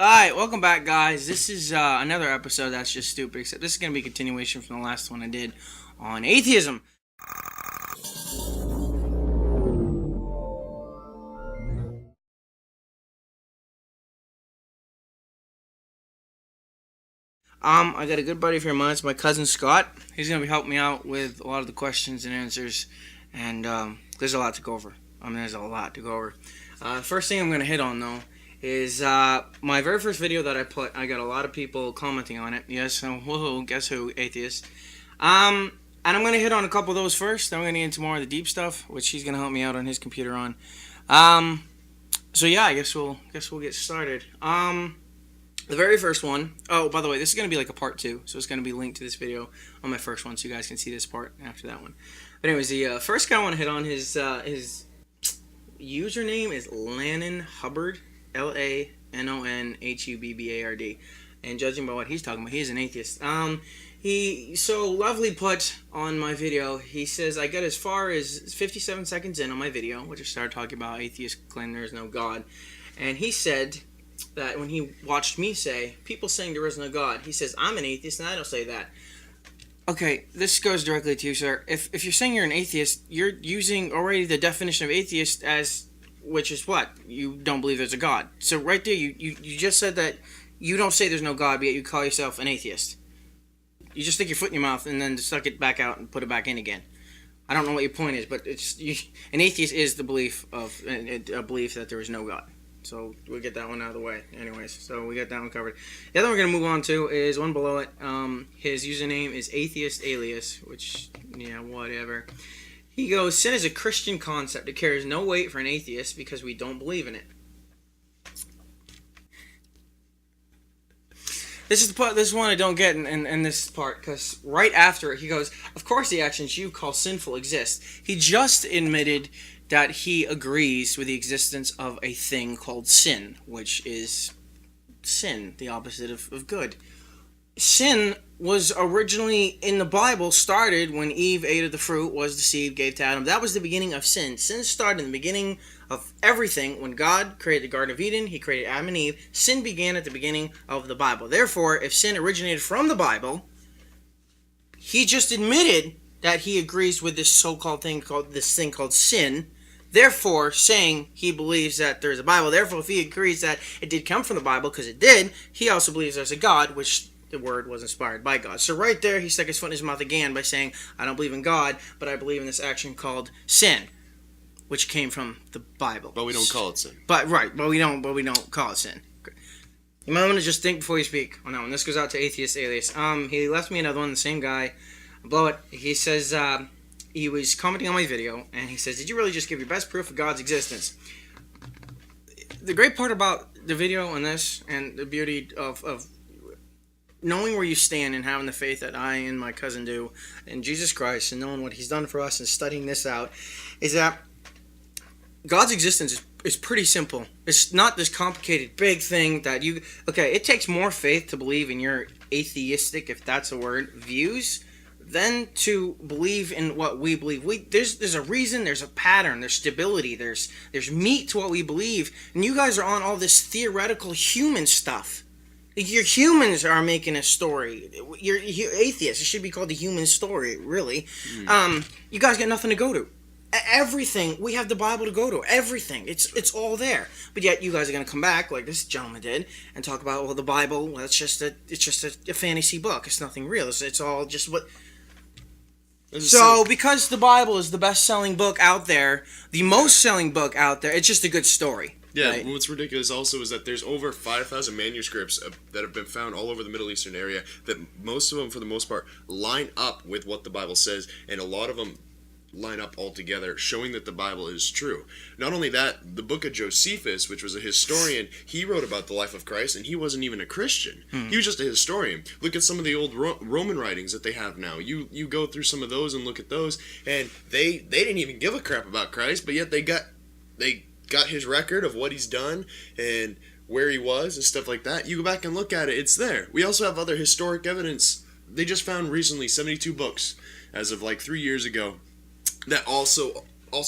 Alright, welcome back, guys. This is another episode that's just stupid, except this is going to be a continuation from the last one I did on atheism. I got a good buddy for mine. It's my cousin Scott. He's going to be helping me out with a lot of the questions and answers, and there's a lot to go over. There's a lot to go over. First thing I'm going to hit on, though, is my very first video that I put. I got a lot of people commenting on it. Yes, so whoa, guess who? Atheist. And I'm going to hit on a couple of those first. Then we're going to get into more of the deep stuff, which he's going to help me out on his computer on. So yeah, I guess we'll get started. The very first one. Oh, by the way, this is going to be like a part 2, so it's going to be linked to this video on my first one, so you guys can see this part after that one. But anyways, the first guy I want to hit on, his username is Lannon Hubbard, LANONHUBBARD, and judging by what he's talking about, he's an atheist. He so lovely put on my video. He says I got as far as 57 seconds in on my video, which I started talking about atheists claim there is no God, and he said that when he watched me say, people saying there is no God, he says, I'm an atheist and I don't say that. Okay, this goes directly to you, sir. If you're saying you're an atheist, you're using already the definition of atheist as, which is what? You don't believe there's a God. So right there, you just said that you don't say there's no God, but yet you call yourself an atheist. You just stick your foot in your mouth and then suck it back out and put it back in again. I don't know what your point is, but an atheist is the belief of a belief that there is no God. So we'll get that one out of the way. Anyways, so we got that one covered. The other one we're going to move on to is one below it. His username is Atheist Alias, which, yeah, whatever. He goes, sin is a Christian concept. It carries no weight for an atheist because we don't believe in it. This is the part. This is one I don't get in this part, because right after it, he goes, of course the actions you call sinful exist. He just admitted that he agrees with the existence of a thing called sin, which is sin, the opposite of good. Sin was originally in the Bible, started when Eve ate of the fruit, was deceived, gave to Adam. That was the beginning of sin. Sin started in the beginning of everything. When God created the Garden of Eden, he created Adam and Eve. Sin began at the beginning of the Bible. Therefore, if sin originated from the Bible, he just admitted that he agrees with this so-called thing called sin. Therefore, saying he believes that there's a Bible. Therefore, if he agrees that it did come from the Bible, because it did, he also believes there's a God, which the word was inspired by God. So right there, he stuck his foot in his mouth again by saying, I don't believe in God, but I believe in this action called sin, which came from the Bible. But we don't call it sin. But we don't call it sin. Okay. You might want to just think before you speak on that one. This goes out to Atheist Alias. He left me another one, the same guy. Below it, he says, he was commenting on my video, and he says, did you really just give your best proof of God's existence? The great part about the video on this, and the beauty of knowing where you stand and having the faith that I and my cousin do in Jesus Christ, and knowing what he's done for us and studying this out, is that God's existence is pretty simple. It's not this complicated big thing that you... Okay, it takes more faith to believe in your atheistic, if that's a word, views, than to believe in what we believe. There's a reason, there's a pattern, there's stability, there's meat to what we believe, and you guys are on all this theoretical human stuff. Your humans are making a story. You're atheists. It should be called the human story, really. You guys got nothing to go to. Everything, we have the Bible to go to. Everything. It's all there. But yet you guys are going to come back, like this gentleman did, and talk about, well, the Bible, well, it's just a fantasy book. It's nothing real. It's all just what... So, because the Bible is the best-selling book out there, the most-selling book out there, it's just a good story. Yeah, right? What's ridiculous also is that there's over 5,000 manuscripts that have been found all over the Middle Eastern area that most of them, for the most part, line up with what the Bible says, and a lot of them line up all together, showing that the Bible is true. Not only that, the book of Josephus, which was a historian, he wrote about the life of Christ, and he wasn't even a Christian. He was just a historian. Look at some of the old Roman writings that they have now. You go through some of those and look at those, and they didn't even give a crap about Christ, but yet they got his record of what he's done and where he was and stuff like that. You go back and look at it, it's there. We also have other historic evidence. They just found recently 72 books as of like 3 years ago that also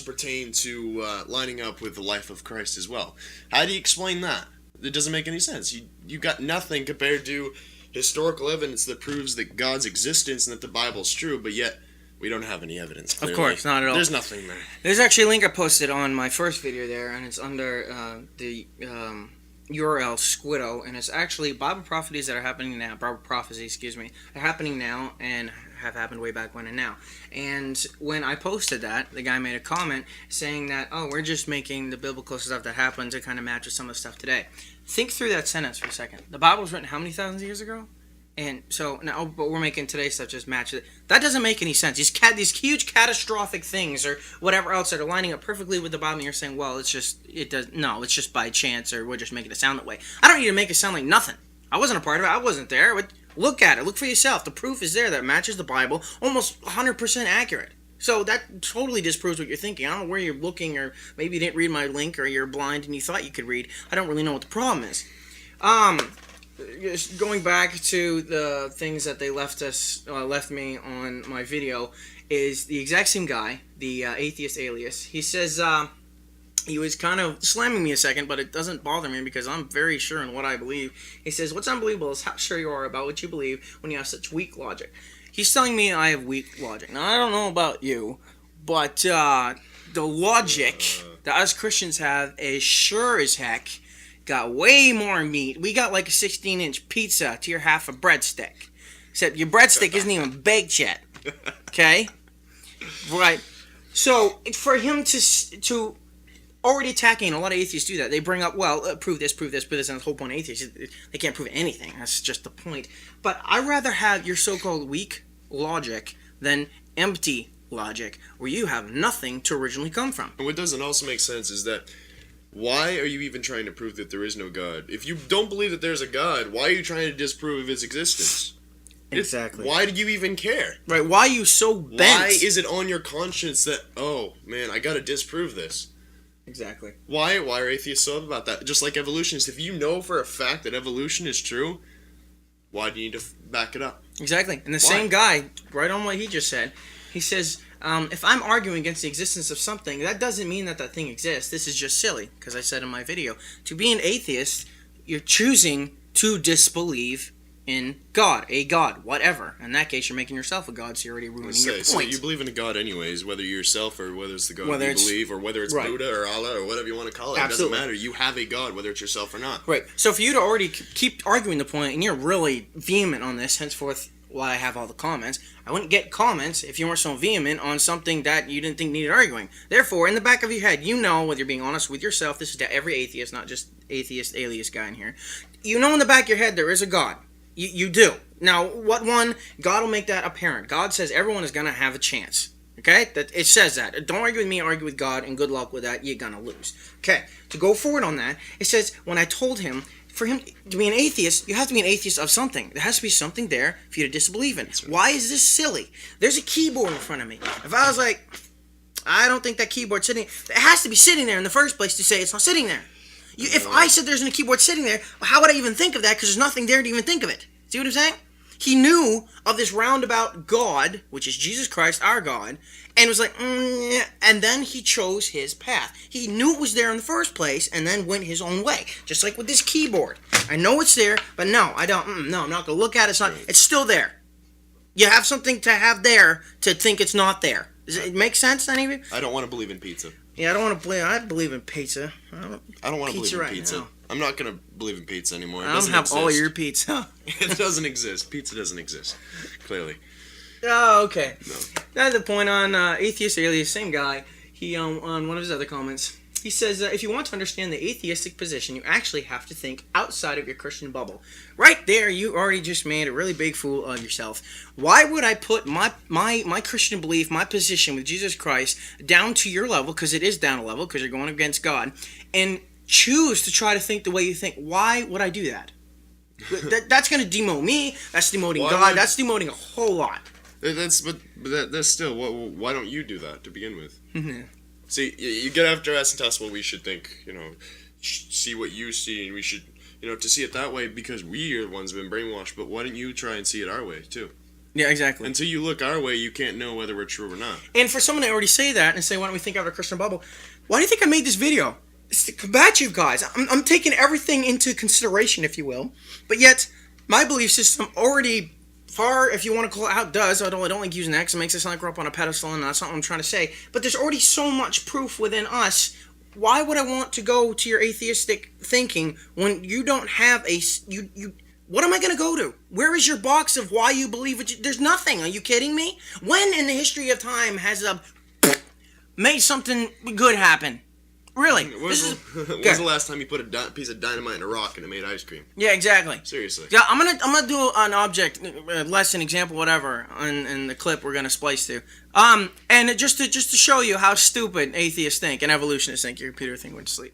pertain to lining up with the life of Christ as well. How do you explain that? It doesn't make any sense. You got nothing compared to historical evidence that proves that God's existence and that the Bible's true, but yet we don't have any evidence. Clearly. Of course, not at all. There's nothing there. There's actually a link I posted on my first video there, and it's under the URL Squiddo, and it's actually Bible prophecies that are happening now. Bible prophecies, excuse me, are happening now and have happened way back when and now. And when I posted that, the guy made a comment saying that, oh, we're just making the biblical stuff that happened to kind of match with some of the stuff today. Think through that sentence for a second. The Bible was written how many thousands of years ago? And so now, but we're making today's stuff just match it. That doesn't make any sense. These huge catastrophic things or whatever else that are lining up perfectly with the Bible, and you're saying, well, it's just by chance, or we're just making it sound that way. I don't need to make it sound like nothing. I wasn't a part of it. I wasn't there. But look at it. Look for yourself. The proof is there that matches the Bible, almost 100% accurate. So that totally disproves what you're thinking. I don't know where you're looking, or maybe you didn't read my link, or you're blind and you thought you could read. I don't really know what the problem is. Just going back to the things that they left me on my video, is the exact same guy, the atheist alias. He says he was kind of slamming me a second, but it doesn't bother me because I'm very sure in what I believe. He says, what's unbelievable is how sure you are about what you believe when you have such weak logic. He's telling me I have weak logic. Now, I don't know about you, but the logic that us Christians have is sure as heck got way more meat. We got like a 16-inch pizza to your half a breadstick. Except your breadstick isn't even baked yet. Okay? Right. So, for him to already attacking, a lot of atheists do that. They bring up, well, prove this, and the whole point of atheists, they can't prove anything. That's just the point. But I'd rather have your so-called weak logic than empty logic, where you have nothing to originally come from. And what doesn't also make sense is that why are you even trying to prove that there is no God? If you don't believe that there's a God, why are you trying to disprove his existence? Exactly. Why do you even care? Right, why are you so bent? Why is it on your conscience that, oh, man, I gotta disprove this? Exactly. Why are atheists so about that? Just like evolutionists, if you know for a fact that evolution is true, why do you need to back it up? Exactly. And the same guy, right on what he just said, he says, if I'm arguing against the existence of something, that doesn't mean that thing exists. This is just silly, because I said in my video, to be an atheist, you're choosing to disbelieve in God, a God, whatever. In that case, you're making yourself a God, so you're already ruining your point. So you believe in a God anyways, whether you're yourself or whether it's the God you believe, or whether it's Buddha or Allah or whatever you want to call it. Absolutely. It doesn't matter. You have a God, whether it's yourself or not. Right. So for you to already keep arguing the point, and you're really vehement on this, henceforth why I have all the comments, I wouldn't get comments if you weren't so vehement on something that you didn't think needed arguing. Therefore, in the back of your head, you know, whether you're being honest with yourself, this is to every atheist, not just atheist alias guy in here, you know in the back of your head there is a God. You do. Now, what one? God will make that apparent. God says everyone is going to have a chance. Okay? It says that. Don't argue with me, argue with God, and good luck with that. You're going to lose. Okay. To go forward on that, it says, when I told him, for him to be an atheist, you have to be an atheist of something. There has to be something there for you to disbelieve in. Right. Why is this silly? There's a keyboard in front of me. If I was like, I don't think that keyboard's sitting, it has to be sitting there in the first place to say it's not sitting there. If I said there's a keyboard sitting there, how would I even think of that? Because there's nothing there to even think of it. See what I'm saying? He knew of this roundabout God, which is Jesus Christ, our God, and was like, and then he chose his path. He knew it was there in the first place, and then went his own way. Just like with this keyboard. I know it's there, but no, I don't. No, I'm not going to look at it. It's not. It's still there. You have something to have there to think it's not there. Does it make sense to any of you? I don't want to believe in pizza. Yeah, I don't want to believe. I believe in pizza. I don't want to believe in pizza. Now. I'm not going to believe in pizza anymore. I don't have all your pizza. It doesn't exist. Pizza doesn't exist. Clearly. Oh, okay. No. That's the point on Atheist Alias, same guy. He, on one of his other comments, he says, if you want to understand the atheistic position, you actually have to think outside of your Christian bubble. Right there, you already just made a really big fool of yourself. Why would I put my Christian belief, my position with Jesus Christ, down to your level, because it is down a level, because you're going against God, and choose to try to think the way you think? Why would I do that? That's going to demote me. That's demoting God. That's demoting a whole lot. That's still. Why don't you do that to begin with? Mm-hmm. See, you get after us and tell us what we should think. See what you see, and we should, to see it that way because we are the ones who've been brainwashed. But why don't you try and see it our way too? Yeah, exactly. Until you look our way, you can't know whether we're true or not. And for someone to already say that and say, why don't we think out of a Christian bubble? Why do you think I made this video? It's to combat you guys. I'm taking everything into consideration, if you will. But yet, my belief system already far, if you want to call it, outdoes. I don't like using that because it makes it sound like we're up on a pedestal, and that's not what I'm trying to say. But there's already so much proof within us. Why would I want to go to your atheistic thinking when you don't have a you? What am I going to go to? Where is your box of why you believe it? There's nothing. Are you kidding me? When in the history of time has a made something good happen? Really? When was the last time you put a piece of dynamite in a rock and it made ice cream? Yeah, exactly. Seriously. Yeah, I'm gonna do an object lesson, example, whatever, in the clip we're gonna splice to. And just to show you how stupid atheists think and evolutionists think, your computer thing went to sleep.